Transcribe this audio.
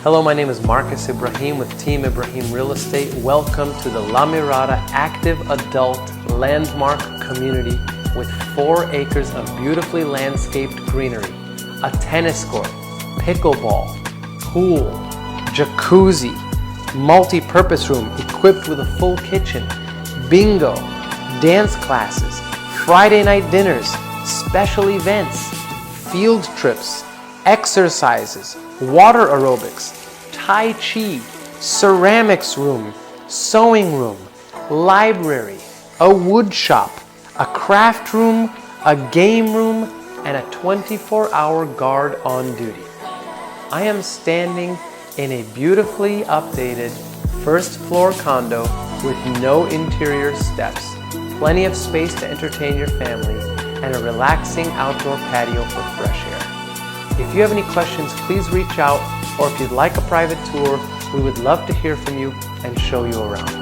Hello, my name is Marcus Ibrahim with Team Ibrahim Real Estate. Welcome to the La Mirada Active Adult Landmark Community with 4 acres of beautifully landscaped greenery, a tennis court, pickleball, pool, jacuzzi, multi-purpose room equipped with a full kitchen, bingo, dance classes, Friday night dinners, special events, field trips, exercises, water aerobics, Tai Chi, ceramics room, sewing room, library, a wood shop, a craft room, a game room, and a 24-hour guard on duty. I am standing in a beautifully updated first floor condo with no interior steps, plenty of space to entertain your family, and a relaxing outdoor patio for fresh air. If you have any questions, please reach out, or if you'd like a private tour, we would love to hear from you and show you around.